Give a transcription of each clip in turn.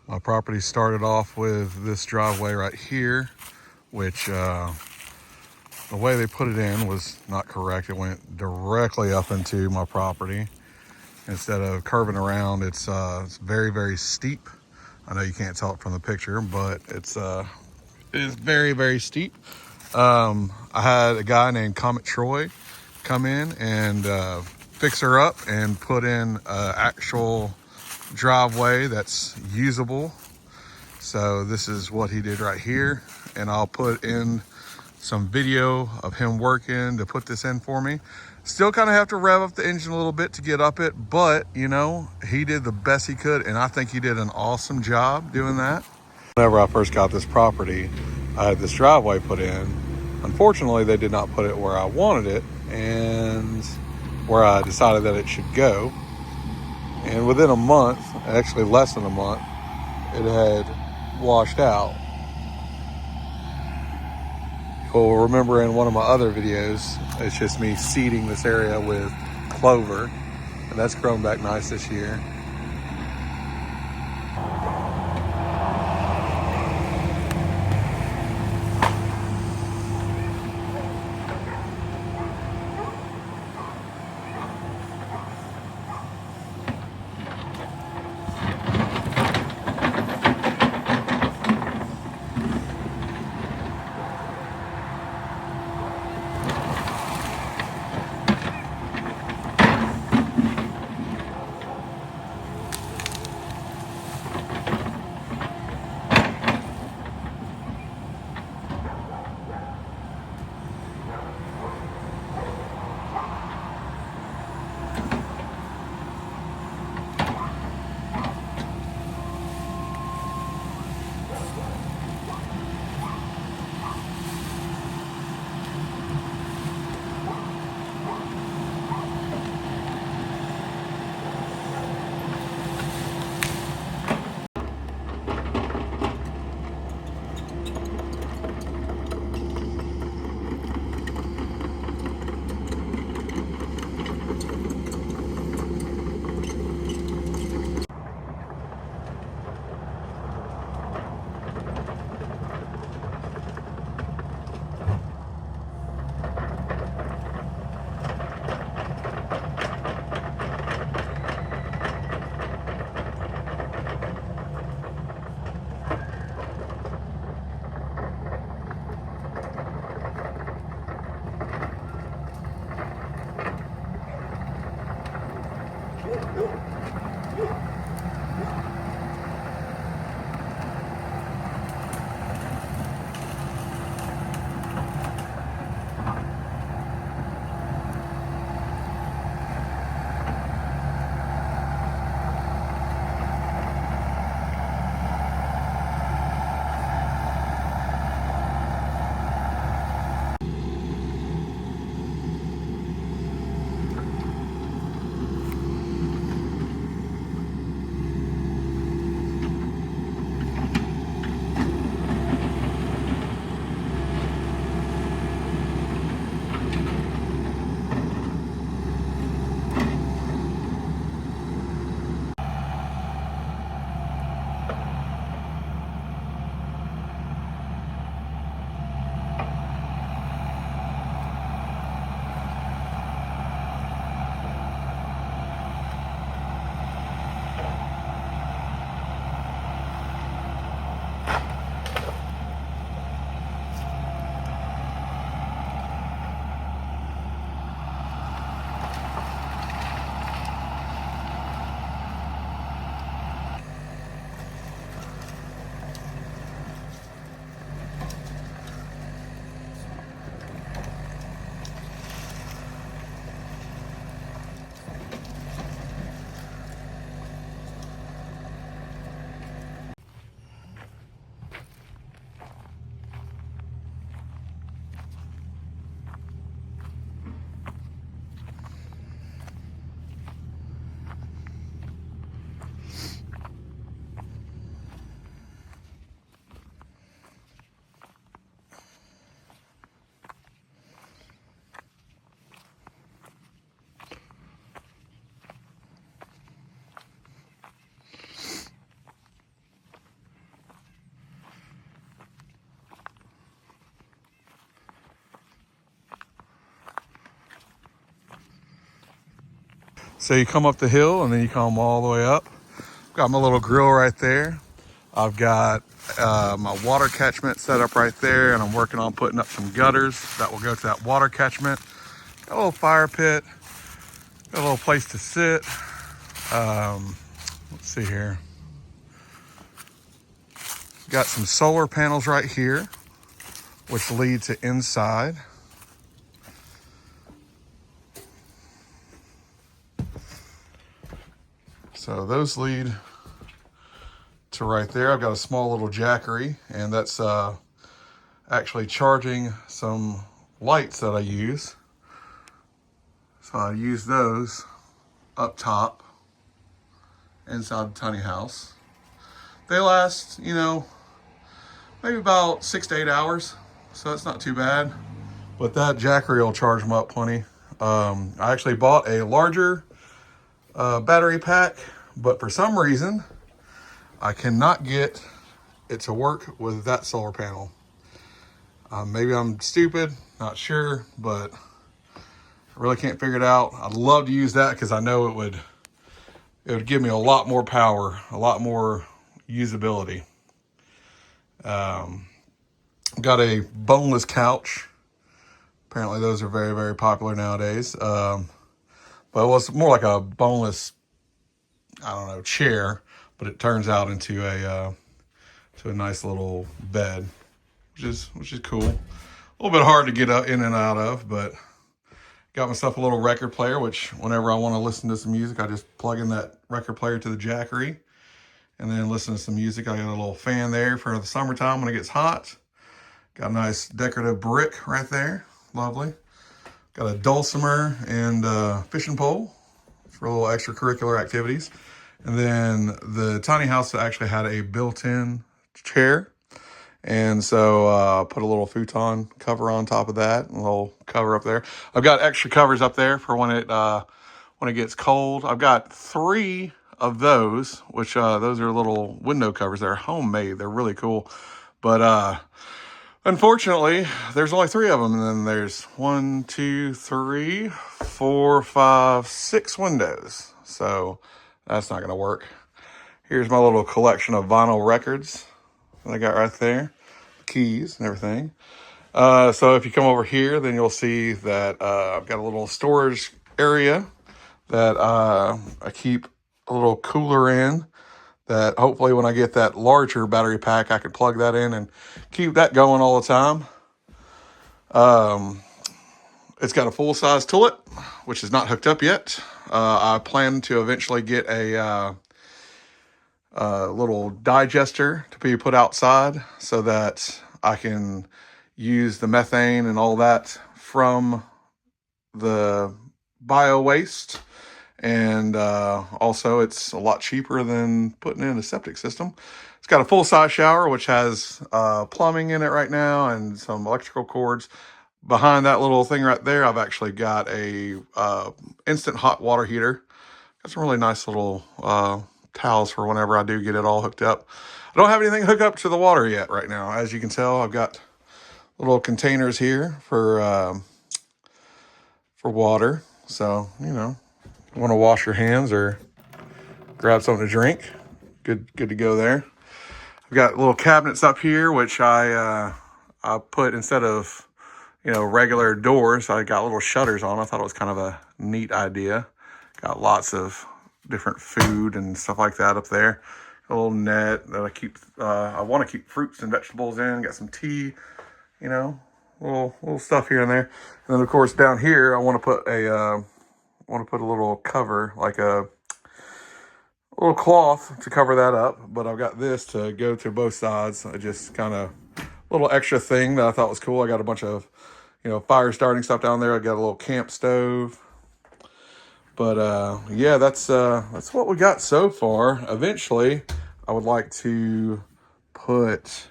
My property started off with this driveway right here, which the way they put it in was not correct. It went directly up into my property. Instead of curving around, it's very, very steep. I know you can't tell it from the picture, but it is very, very steep. I had a guy named Comet Troy come in and fix her up and put in an actual driveway that's usable. So this is what he did right here, and I'll put in some video of him working to put this in for me. Still kind of have to rev up the engine a little bit to get up it, but you know, he did the best he could, and I think he did an awesome job doing that. Whenever I first got this property, I had this driveway put in. Unfortunately, they did not put it where I wanted it and where I decided that it should go. And within a month, actually less than a month, it had washed out. You'll remember in one of my other videos, it's just me seeding this area with clover, and that's grown back nice this year. So you come up the hill and then you come all the way up. Got my little grill right there. I've got my water catchment set up right there, and I'm working on putting up some gutters that will go to that water catchment. Got a little fire pit, got a little place to sit. Let's see here. Got some solar panels right here, which lead to inside. So those lead to right there. I've got a small little jackery, and that's actually charging some lights that I use. So I use those up top inside the tiny house. They last, maybe about 6 to 8 hours, so that's not too bad. But that jackery will charge them up plenty. I actually bought a larger battery pack, but for some reason, I cannot get it to work with that solar panel. Maybe I'm stupid, not sure, but I really can't figure it out. I'd love to use that because I know it would give me a lot more power, a lot more usability. Got a boneless couch. Apparently those are very, very popular nowadays. But it was more like a boneless, chair, but it turns out into a nice little bed, which is cool. A little bit hard to get in and out of, but got myself a little record player, which whenever I want to listen to some music, I just plug in that record player to the jackery and then listen to some music. I got a little fan there for the summertime when it gets hot. Got a nice decorative brick right there. Lovely. Got a dulcimer and a fishing pole for little extracurricular activities. And then the tiny house actually had a built-in chair. And so put a little futon cover on top of that, a little cover up there. I've got extra covers up there for when it gets cold. I've got 3 of those, which those are little window covers. They're homemade. They're really cool. But unfortunately, there's only 3 of them. And then there's 1, 2, 3, 4, 5, 6 windows. So that's not going to work. Here's my little collection of vinyl records that I got right there. Keys and everything. So if you come over here, then you'll see that I've got a little storage area that I keep a little cooler in, that hopefully when I get that larger battery pack, I can plug that in and keep that going all the time. It's got a full-size toilet, which is not hooked up yet. I plan to eventually get a little digester to be put outside so that I can use the methane and all that from the bio waste. And also it's a lot cheaper than putting in a septic system. It's got a full-size shower, which has plumbing in it right now and some electrical cords. Behind that little thing right there, I've actually got a instant hot water heater. Got some really nice little towels for whenever I do get it all hooked up. I don't have anything hooked up to the water yet right now. As you can tell, I've got little containers here for water. So, want to wash your hands or grab something to drink, good to go there. I've got little cabinets up here, which I put, instead of regular doors, I got little shutters on. I thought it was kind of a neat idea. Got lots of different food and stuff like that up there. A little net that I keep. I want to keep fruits and vegetables in. Got some tea, little stuff here and there. And then of course down here, I want to put a little cover, like a little cloth to cover that up. But I've got this to go to both sides. I just kind of little extra thing that I thought was cool. I got a bunch of fire starting stuff down there. I got a little camp stove. But yeah, that's what we got so far. Eventually, I would like to put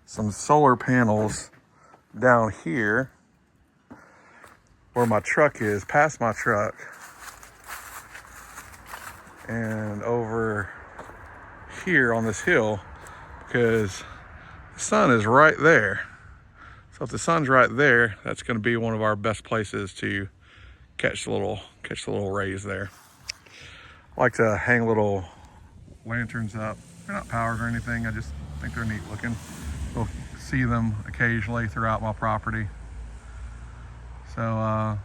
some solar panels down here where my truck is, past my truck, and over here on this hill, because the sun is right there. So if the sun's right there, that's going to be one of our best places to catch the little rays there. I like to hang little lanterns up. They're not powered or anything. I just think they're neat looking. You'll see them occasionally throughout my property. So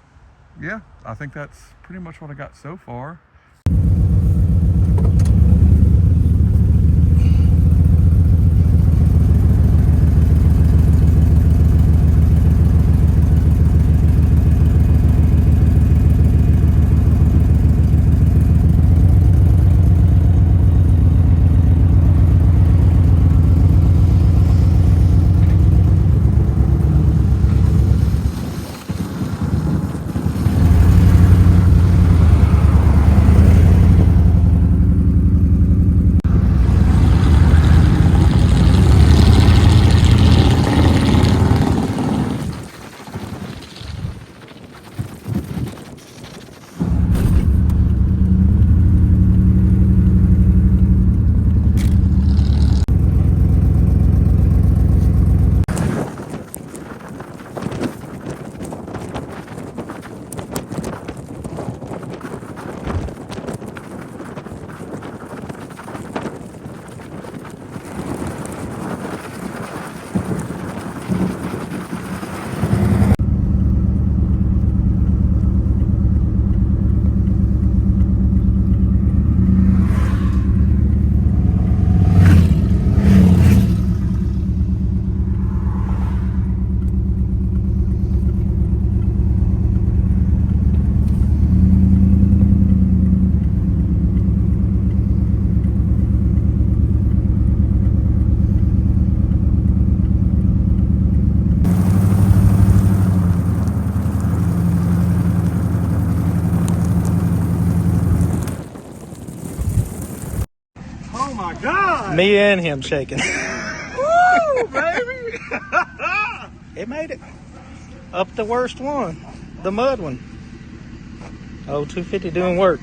yeah, I think that's pretty much what I got so far. Oh my God! Me and him shaking. Woo, baby! It made it. Up the worst one. The mud one. Oh, 250 doing work.